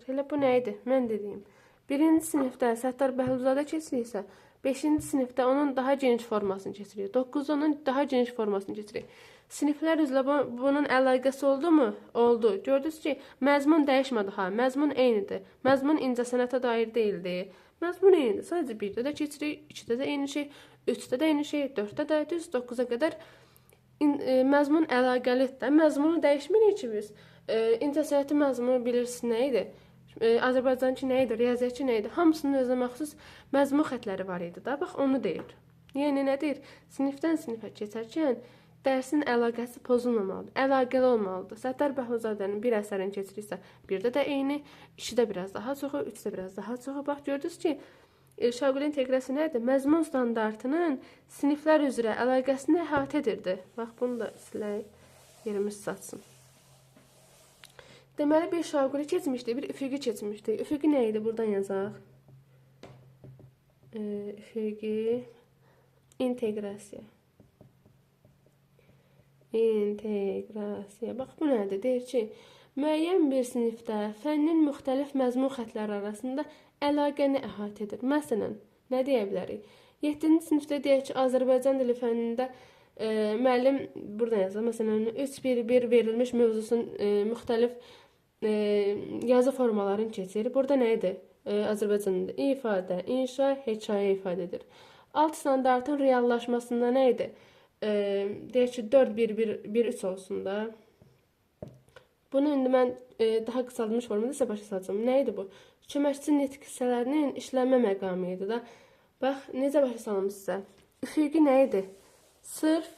Elə bu nə idi? Mən dediyim. 1-ci sinifdə Səttar Bəhlulzadə keçiriksə, 5-ci sinifdə onun daha geniş formasını keçirik. 9-da onun daha geniş formasını keçirik. Siniflər üzrə bunun əlaqəsi oldu mu? Oldu. Gördünüz ki, məzmun dəyişmədi ha. Məzmun eynidir. Məzmun incəsənətə dair deyildi. Məzmun eynidir. Sadəcə 1-də də keçirik, 2-də də eyni şey, 3-də də eyni şey, 4-də də, düz 9-a qədər məzmun əlaqəlidir də. Məzmunu dəyişmirik ki biz. İncəsənətin məzmunu bilirsiniz nə idi? Azərbaycanki nə idi? Riyaziyyatçı nə idi? Hamısının özünə məxsus məzmun xətləri var idi da. Bax, onu deyir. Yəni nə deyir? Sinifdən sinifə keçərkən dərsin əlaqəsi pozulmamalıdır. Əlaqəli olmalıdır. Səttar Bəhlulzadənin bir əsərini keçiriksə, 1-də də eyni, 2-də biraz daha çoxu, 3-də biraz daha çoxu. Bax, gördünüz ki, şaquli inteqrasiya nədir? Məzmun standartının siniflər üzrə əlaqəsini əhatə edirdi. Bax, bunu da silək, yerimiz satsın. Deməli, bir şaquli keçmişdik, bir üfüqi keçmişdik. Üfüqi nə idi? Buradan yazaq. Üfüqi inteqrasiya. Bax, bu nədir? Deyir ki, müəyyən bir sinifdə fənnin müxtəlif məzmun xətləri arasında əlaqəni əhatə edir. Məsələn, nə deyə bilərik? 7-ci sinifdə deyək ki, Azərbaycan dili fənnində müəllim, buradan yazaq, məsələn, 3-1-1 verilmiş mövzusun müxtəlif yazı formalarını keçirir. Burada nə idi? Azərbaycan dilində ifadə, inşa, hekayə ifadə edir. Alt standartın reallaşmasında nə idi? Deyək ki, 4-1-1-3 olsun da. Bunu indi mən daha qısaldılmış formada sizə başa salacağım. Nə idi bu? Köməkçi nitq hissələrinin işlənmə məqamı idi da. Bax, necə başa salım sizə? Üfüqi nə idi? Sırf,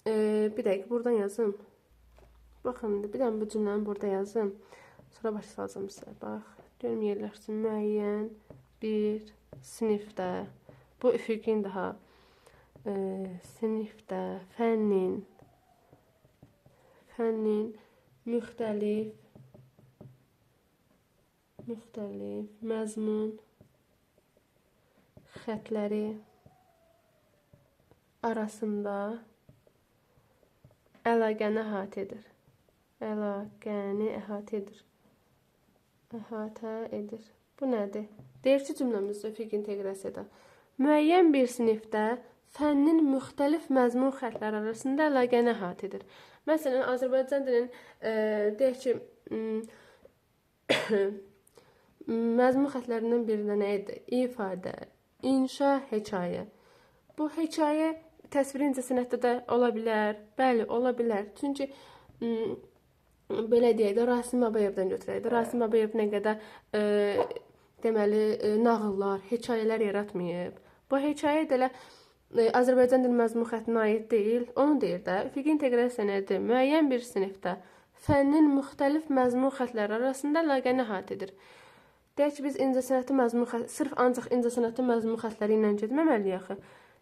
bir dəqiq, buradan yazım. Baxın, bir dənə bu cümləni burada yazım. Sonra başa salacağım sizə. Bax, görüm yerləşsin. Müəyyən bir sinifdə. Bu üfüqin daha. Sinifdə fənnin müxtəlif məzmun xətləri arasında əlaqəni əhatə edir. əlaqəni əhatə edir. Əhatə edir. Bu nədir? Deyir ki, cümləmizdə üfüqi inteqrasiyada müəyyən bir sinifdə fənnin müxtəlif məzmun xəttləri arasında əlaqəni əhatə edir. Məsələn, Azərbaycan dilinin deyək ki, məzmun xəttlərindən biri də nə idi? İfadə, inşa, hekayə. Bu hekayə təsviri incəsənətdə də ola bilər. Bəli, ola bilər. Çünki belə deyək də, Rasim Babayevdən götürək də. Rasim Babayev nə qədər deməli nağıllar, hekayələr yaratmayıb. Bu hekayə də elə Azərbaycan dil məzmun xəttinə aid deyil. Onu deyir də, üfüqi inteqrasiya nədir? Müəyyən bir sinifdə fənnin müxtəlif məzmun xəttləri arasında əlaqəni əhatə edir. Deyək ki, biz incəsənəti məzmun xətt, sırf ancaq incəsənəti məzmun xəttləri ilə getməməliyik axı.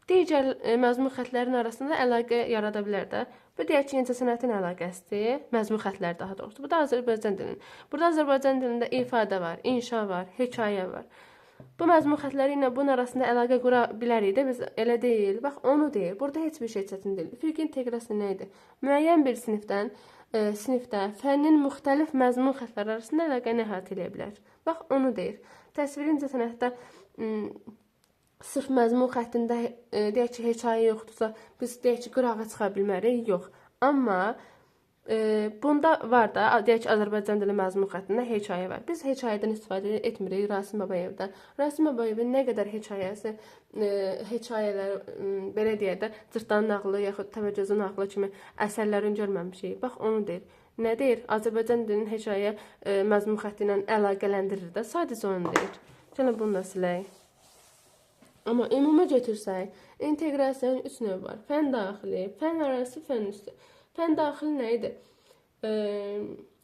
Digər məzmun xəttlərin arasında əlaqə yarada bilər də. Bu deyək ki, incəsənətin əlaqəsidir, məzmun xəttləri daha doğrusu. Bu da Azərbaycan dilinin. Burada Azərbaycan dilində ifadə var, inşa var, hekayə var. Bu məzmun xəttləri ilə bunun arasında əlaqə qura bilərik də, biz elə deyil. Bax, onu deyir. Burada heç bir şey çətin deyil. Üfüqi inteqrasiya nə idi? Müəyyən bir sinifdə fənnin müxtəlif məzmun xəttləri arasında əlaqəni əhatə edə bilər. Bax, onu deyir. Təsviri incəsənətdə sırf məzmun xəttində deyək ki, hekayə yoxdursa, biz deyək ki, qırağa çıxa bilmərik, yox. Amma bunda var da, deyək ki, Azərbaycan dili məzmun xəttində hekayə var. Biz hekayədən istifadə etmirik Rasim Babayevdən. Rasim Babayevin nə qədər hekayələr, belə deyək də, Cırtdan nağılı yaxud Təpəgözün nağılı kimi əsərlərini görməmişik. Bax, onu deyir. Nə deyir? Azərbaycan dilinin hekayə məzmun xətti ilə əlaqələndirir də, sadəcə onu deyir. Gəlin bunu da silək. Amma ümumi götürsək, inteqrasiyanın 3 növü var. Fən daxili, fən arası, fən üstü. Fən daxili nə idi?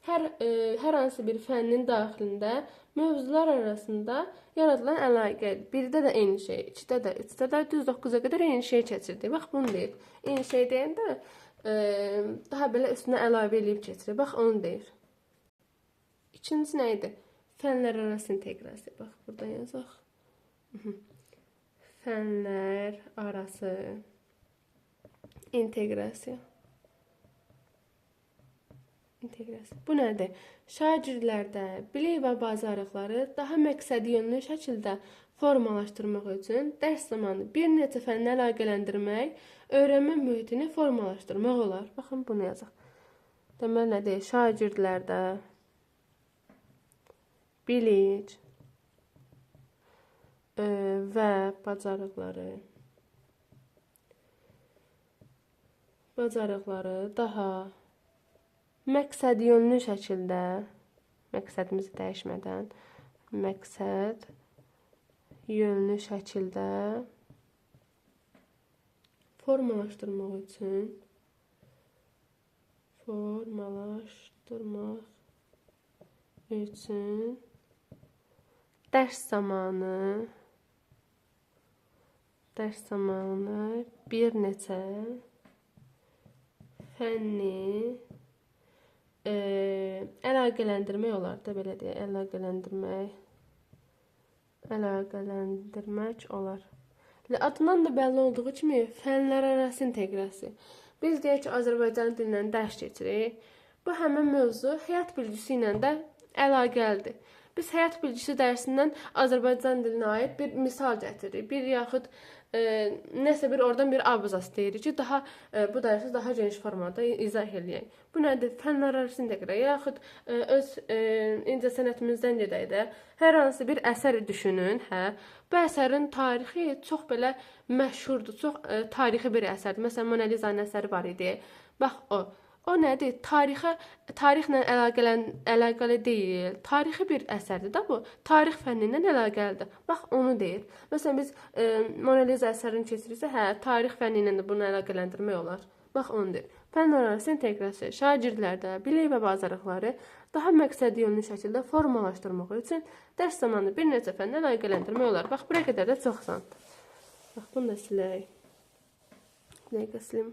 Hər hansı bir fənnin daxilində mövzular arasında yaradılan əlaqədir. Birdə də eyni şey, 2-də də, 3-də də, düz 9-a qədər eyni şey keçirdi. Bax, bunu deyir. Eyni şey deyəndə daha belə üstünə əlavə eləyib keçirir. Bax, onu deyir. İkincisi nə idi? Fənlər arası inteqrasiya. Bax, burada yazaq. Fənlər arası inteqrasiya. Bu nədir? Şagirdlərdə bilik və bacarıqları daha məqsədyönlü şəkildə formalaşdırmaq üçün dərs zamanı bir neçə fənni əlaqələndirmək, öyrənmə mühitini formalaşdırmaq olar. Baxın, bunu yazaq. Deməli, nədir? Şagirdlərdə bilik və bacarıqları daha məqsədyönlü şəkildə, məqsədimizi dəyişmədən, məqsədyönlü şəkildə formalaşdırmaq üçün dərs zamanı bir neçə fənni əlaqələndirmək olar da, belə deyək, əlaqələndirmək olar. Adından da bəlli olduğu kimi fənlər arası inteqrasiya. Biz deyək ki, Azərbaycan dilindən dərs keçirik. Bu həmin mövzu həyat bilgisi ilə də əlaqəlidir. Biz həyat bilgisi dərsindən Azərbaycan dilinə aid bir misal gətiririk. Bir yaxud nəsə bir oradan bir abzas deyirik ki, bu dərsi daha geniş formada izah eləyək. Bu nədir? Fənlər arası inteqrasiya. Yaxud öz incəsənətimizdən gedək də, hər hansı bir əsər düşünün, bu əsərin tarixi çox belə məşhurdur, çox tarixi bir əsərdir. Məsələn, Mona Lisa'nın əsəri var idi. Bax, o nədir? Tarixlə əlaqəli deyil. Tarixi bir əsərdir də bu. Tarix fənni ilə əlaqəlidir. Bax, onu deyir. Məsələn, biz Mona Lisa əsərini keçirirsə, tarix fənni ilə də bunu əlaqələndirmək olar. Bax, onu deyir. Fənlər arası inteqrasiya şagirdlərdə bilik və bacarıqları daha məqsədyönlü şəkildə formalaşdırmaq üçün dərs zamanı bir neçə fənni əlaqələndirmək olar. Bax, buraya qədər də çox asandır. Bax, bunu da silək. Dəqiqə silim.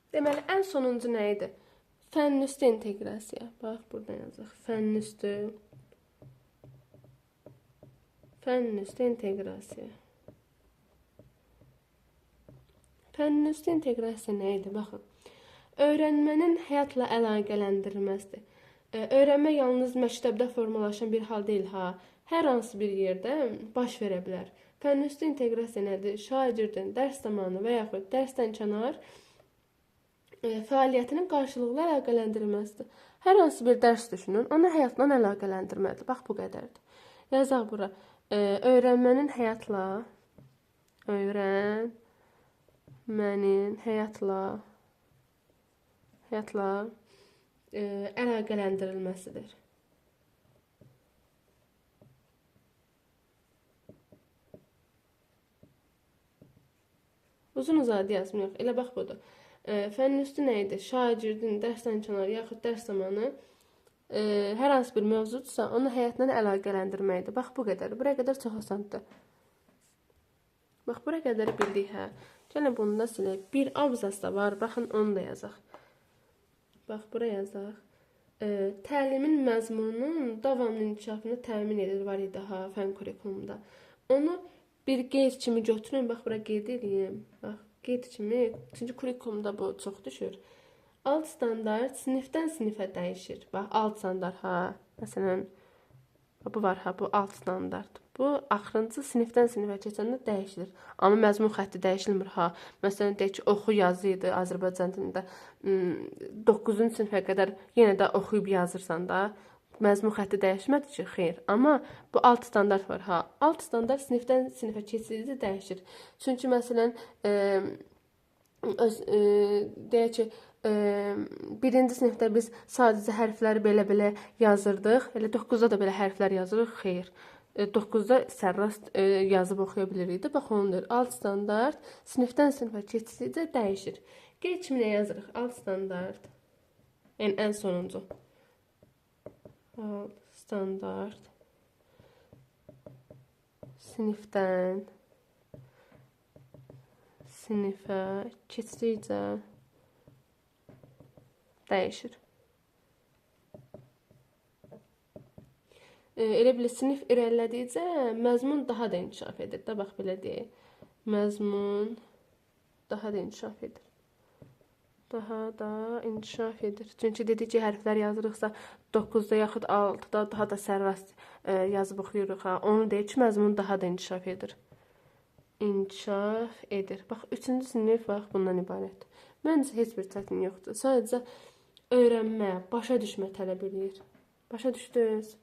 Deməli, ən sonuncu nə idi? Fənüstü inteqrasiya. Bax, burada yazaq. Fənüstü inteqrasiya. Fənüstü inteqrasiya nə idi? Baxın. Öyrənmənin həyatla əlaqələndirilməsidir. Öyrənmə yalnız məktəbdə formalaşan bir hal deyil ha. Hər hansı bir yerdə baş verə bilər. Fənüstü inteqrasiya nədir? Şagirdin dərs zamanı və yaxud dərsdən kənar fəaliyyətinin qarşılıqlı əlaqələndirilməsidir. Hər hansı bir dərs düşünün, onu həyatla əlaqələndirməlidir. Bax bu qədərdir. Yazaq bura. Öyrənmənin həyatla əlaqələndirilməsidir. Uzun-uzadı yazmıyor. Elə bax budur. Fənüstü nə idi? Şagirdin dərsdən kənar yaxud dərs zamanı hər hansı bir mövzudursa, onu həyatla əlaqələndirməkdir. Bax bu qədər. Buraya qədər çox asandır. Bax buraya qədər bildik hə. Gəlin bunu da silək. Bir abzas da var. Baxın onu da yazaq. Bax buraya yazaq. Təlimin məzmununun davamlı inkişafını təmin edir var idi ha fən kurikulumda. Onu bir qeyd kimi götürün. Bax bura qeyd edeyim. Bax qeyd kimi. Çünki kurikulumda bu çox düşür. Alt standart sinifdən sinifə dəyişir. Bax alt standart ha. Məsələn bu var ha, bu alt standart. Bu axırıncı sinifdən sinifə keçəndə dəyişilir. Amma məzmun xətti dəyişilmir ha. Məsələn deyək ki, oxu yazı idi Azərbaycan dilində 9-cu sinifə qədər yenə də oxuyub yazırsan da. Məzmun xətti dəyişmədi ki, xeyr. Amma bu alt standart var ha. Alt standart sinifdən sinifə keçirdikcə dəyişir. Çünki məsələn deyək ki, birinci sinifdə biz sadəcə hərfləri belə-belə yazırdıq. Elə 9-da da belə hərflər yazırıq, xeyr. 9-da sərrast yazıb oxuya bilirik. Bax ondur. Alt standart sinifdən sinifə keçdikcə dəyişir. Qeyd kimi nə yazırıq? Alt standart. Yəni ən sonuncu. Alt standart sinifdən sinifə keçdikcə dəyişir. Elə bilə sinif irəlilədikcə məzmun daha da inkişaf edir. Da bax belə deyək. Məzmun daha da inkişaf edir. Çünki dedik ki, hərflər yazırıqsa 9-da yaxud 6-da daha da sərrast yazıb oxuyuruq ha. Onu deyək ki, məzmun daha da inkişaf edir. Bax 3-cü sinif bax bundan ibarətdir. Məncə heç bir çətin yoxdur. Sadəcə öyrənmə, başa düşmə tələb edir. Başa düşdünüz?